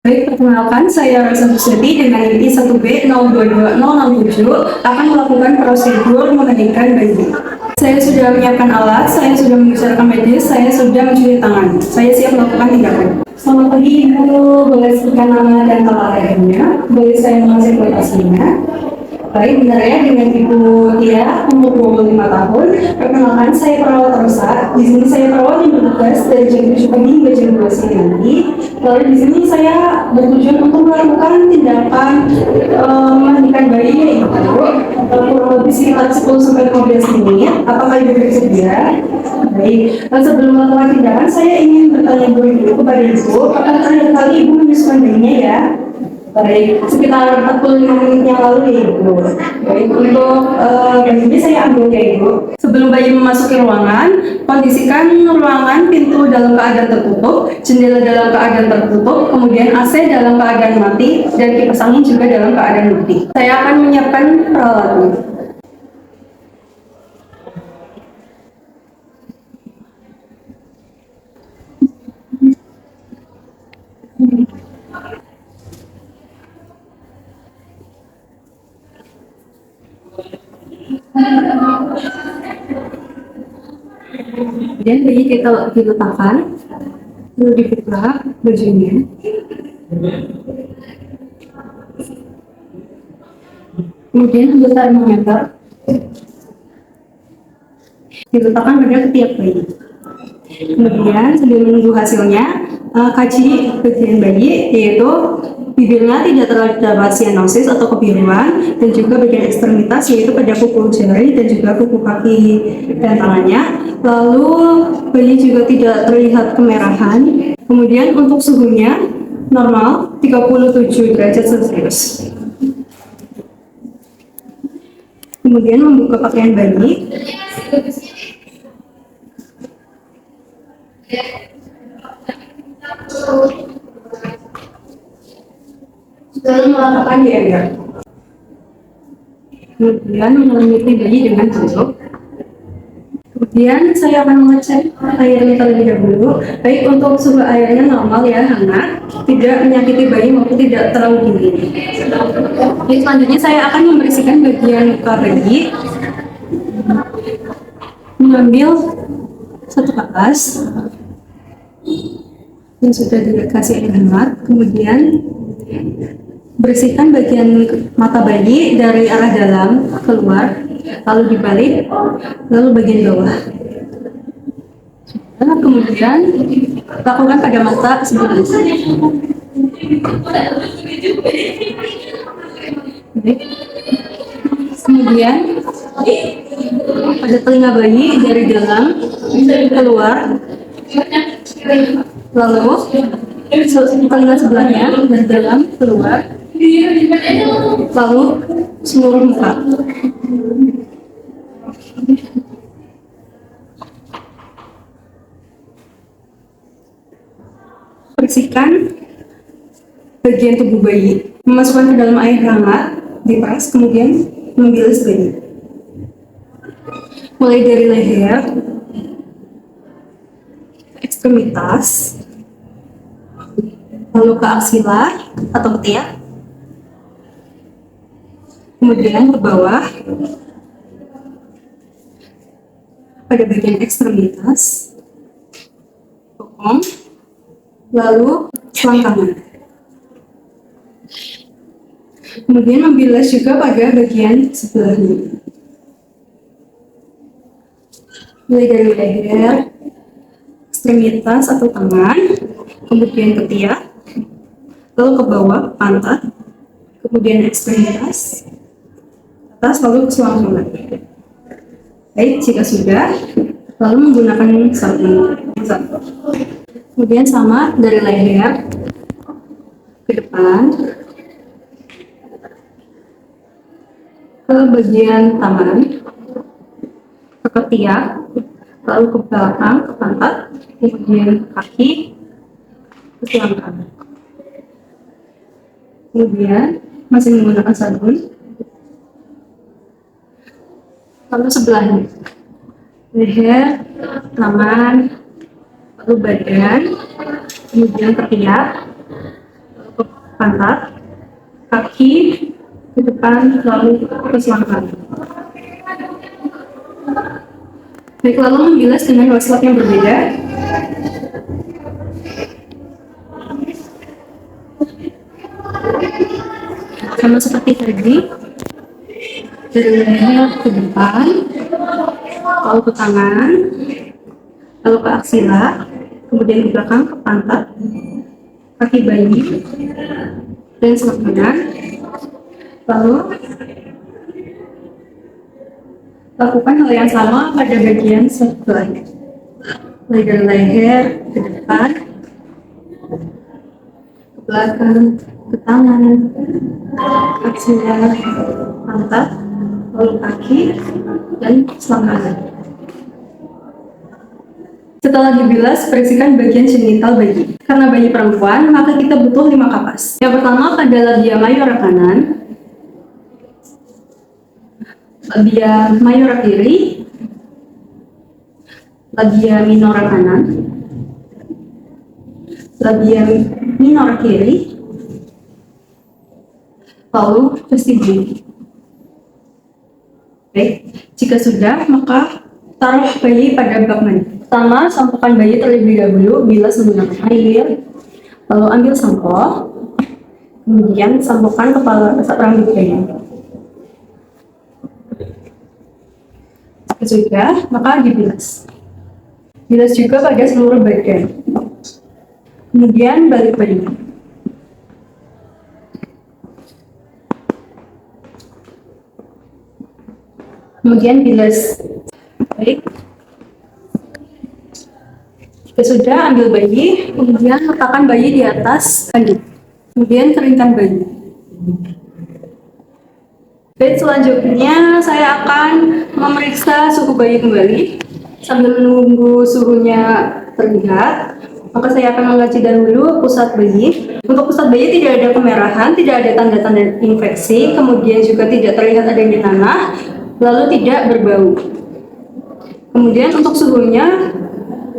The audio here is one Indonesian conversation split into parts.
Baik, perkenalkan saya Rasa Susiati dengan ID 1B022067 akan melakukan prosedur memandikan bayi. Saya sudah menyiapkan alat, saya sudah membicarakan medis, saya sudah mencuci tangan. Saya siap melakukan tindakan. Selamat pagi Ibu, boleh sebutkan nama dan olahraganya, boleh saya mengasih lokasinya. Baik, benar ya, dengan Ibu Tia, umur 25 tahun. Perkenalkan, saya perawat Rosa. Di sini saya perawat yang bertugas dari jam 7 pagi hingga jam 2 siang nanti. Lalu di sini saya bertujuan untuk melakukan tindakan memandikan bayi, yaitu kurang lebih sekitar 10-15 menit. Apakah Ibu bersedia? Baik, dan sebelum melakukan tindakan, saya ingin bertanya dulu kepada Ibu, apakah terakhir kali Ibu menyusukan bayinya ya? Baik, sekitar 45 menit yang lalu ya Ibu. Baik, untuk bayinya saya ambil ya Ibu. Sebelum bayi memasuki ruangan, kondisikan ruangan pintu dalam keadaan tertutup, jendela dalam keadaan tertutup, kemudian AC dalam keadaan mati, dan kipas angin juga dalam keadaan mati. Saya akan menyiapkan peralatan. Kemudian bayi kita diletakkan, lalu dibuka bajunya. Kemudian ambil termometer, diletakkan pada ketiak bayi. Kemudian sambil menunggu hasilnya, kaji bagian bayi, yaitu bibirnya tidak terdapat sianosis atau kebiruan, dan juga bagian ekstremitas yaitu pada kuku jari dan juga kuku kaki dan tangannya. Lalu bayi juga tidak terlihat kemerahan. Kemudian untuk suhunya normal 37 derajat Celcius. Kemudian membuka pakaian bayi. Lalu melakukan diagram. Kemudian menyelimuti bayi dengan handuk. Kemudian saya akan mengecek airnya terlebih dahulu. Baik, untuk suhu airnya normal ya, hangat, tidak menyakiti bayi maupun tidak terlalu dingin. Jadi selanjutnya saya akan membersihkan bagian muka bayi. Mengambil satu kapas yang sudah dikasih air hangat, kemudian bersihkan bagian mata bayi dari arah dalam keluar, lalu dibalik, lalu bagian bawah. Kemudian lakukan pada mata sebelah. Kemudian pada telinga bayi dari dalam keluar, lalu telinga sebelahnya dari dalam keluar, lalu seluruh muka. Bersihkan bagian tubuh bayi, memasukkan ke dalam air hangat, diperas, kemudian membilas bayi. Mulai dari leher, ekstremitas, lalu ke aksila atau ketiak, kemudian ke bawah pada bagian ekstremitas, bokong, lalu selangkangan. Kemudian membilas juga pada bagian sebelahnya. Mulai dari leher, ekstremitas atau tangan, kemudian ketiak, lalu ke bawah pantat, kemudian ekstremitas, atas, lalu ke selangkangan. Baik, jika sudah, lalu menggunakan sabun. Kemudian sama dari leher ke depan, ke bagian tangan, ke ketiak, lalu ke belakang, ke pantat, kemudian kaki, ke selangkangan. Kemudian masih menggunakan sabun, lalu sebelahnya, leher, tangan, lalu badan, kemudian ketiak, lalu ke pantat, kaki ke depan, lalu ke selangkah. Baik, lalu membilas dengan wastafel yang berbeda. Sama seperti tadi, dari leher ke depan, lalu ke tangan, lalu ke aksila, kemudian ke belakang ke pantat, kaki bayi, dan selangkangan. Lalu lakukan hal yang sama pada bagian sebelahnya. Mulai dari leher ke depan, ke belakang, ke tangan, aksila, pantat, lalu kaki, dan selangkangan. Setelah dibilas, bersihkan bagian genital bayi. Karena bayi perempuan, maka kita butuh 5 kapas. Yang pertama pada labia mayora kanan, labia mayora kiri, labia minora kanan, labia minora kiri, lalu vestibuli. Baik, jika sudah, maka taruh bayi pada bak mandi. Pertama, sampaikan bayi terlebih dahulu, bilas menggunakan air, lalu ambil sampo, kemudian sampokan kepala rambut bayi. Jika sudah, maka dibilas. Bilas juga pada seluruh badan. Kemudian balik bayi. Kemudian bilas. Baik. Jika sudah, ambil bayi, kemudian letakkan bayi di atas handuk. Kemudian keringkan bayi. Baik, selanjutnya saya akan memeriksa suhu bayi kembali. Sambil menunggu suhunya terlihat, maka saya akan mengaji dahulu pusat bayi. Untuk pusat bayi tidak ada kemerahan, tidak ada tanda-tanda infeksi, kemudian juga tidak terlihat adanya nanah, lalu tidak berbau. Kemudian untuk suhunya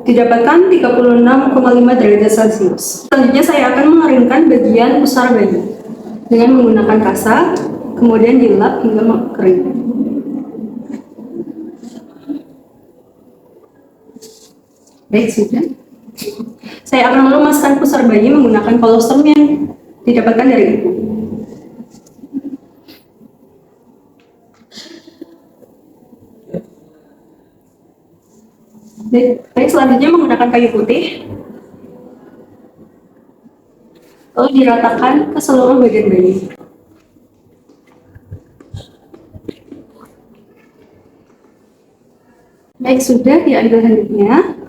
didapatkan 36,5 derajat Celcius. Selanjutnya saya akan mengeringkan bagian pusar bayi dengan menggunakan kasa, kemudian dilap hingga kering. Baik, sudah. Saya akan melumaskan pusar bayi menggunakan kolostrum yang didapatkan dari ibu. Baik, selanjutnya menggunakan kayu putih, lalu diratakan ke seluruh bagian bayi. Baik, sudah, diambil handuknya.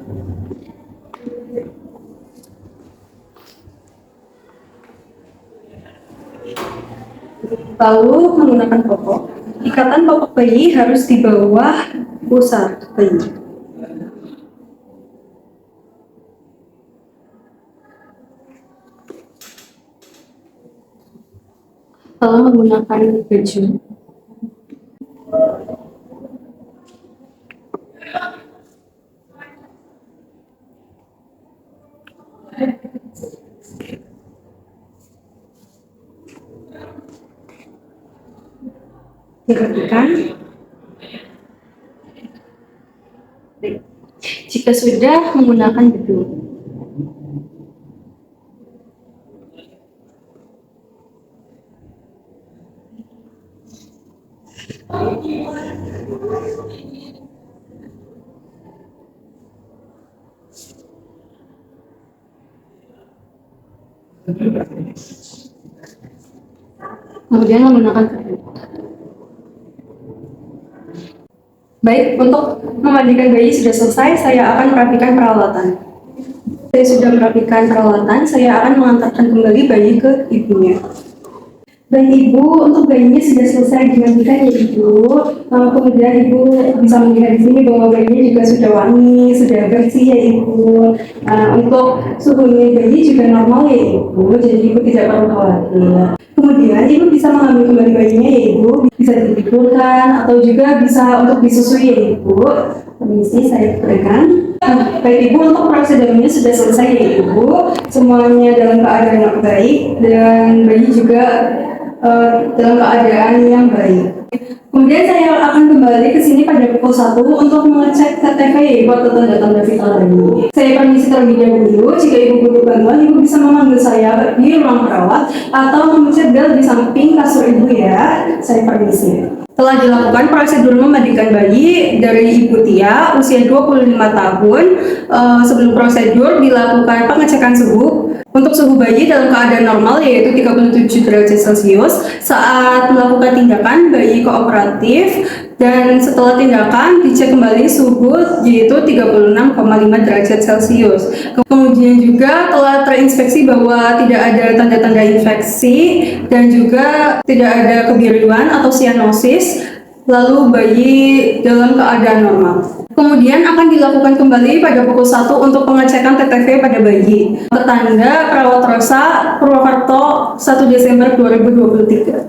Lalu menggunakan popok. Ikatan popok bayi harus di bawah pusar bayi. Lalu menggunakan baju. Dirapikan. Jika sudah, menggunakan bedul. Kemudian menggunakan kedua. Baik, untuk memandikan bayi sudah selesai, saya akan merapikan peralatan. Saya sudah merapikan peralatan, saya akan mengantarkan kembali bayi ke ibunya. Baik Ibu, untuk bayinya sudah selesai dimandikan ya Ibu. Kemudian Ibu bisa melihat di sini bahwa bayinya juga sudah wangi, sudah bersih ya Ibu. Untuk suhunya bayi juga normal ya Ibu, jadi Ibu tidak perlu khawatir. Kemudian Ibu bisa mengambil kembali bayinya ya Ibu, bisa ditidurkan atau juga bisa untuk disusui ya Ibu. Permisi, saya berikan. Baik Ibu, untuk prosedurnya sudah selesai ya Ibu. Semuanya dalam keadaan yang baik dan bayi juga dalam keadaan yang baik. Kemudian saya akan kembali ke sini pada pukul 1 untuk mengecek KTP ya Ibu atau tanda-tanda vital bayi. Saya permisi terlebih dahulu. Jika Ibu butuh bantuan, Ibu bisa memanggil saya di ruang perawat atau memencet bel di samping kasur Ibu ya. Saya permisi. Telah dilakukan prosedur memandikan bayi dari Ibu Tia usia 25 tahun. Sebelum prosedur dilakukan pengecekan suhu. Untuk suhu bayi dalam keadaan normal yaitu 37 derajat Celcius. Saat melakukan tindakan bayi kooperatif dan setelah tindakan dicek kembali suhu yaitu 36,5 derajat Celcius. Kemudian juga telah terinspeksi bahwa tidak ada tanda-tanda infeksi dan juga tidak ada kebiruan atau sianosis. Lalu bayi dalam keadaan normal. Kemudian akan dilakukan kembali pada pukul 1 untuk pengecekan TTV pada bayi. Tanda Perawat Rosa, Purwokerto, 1 Desember 2023.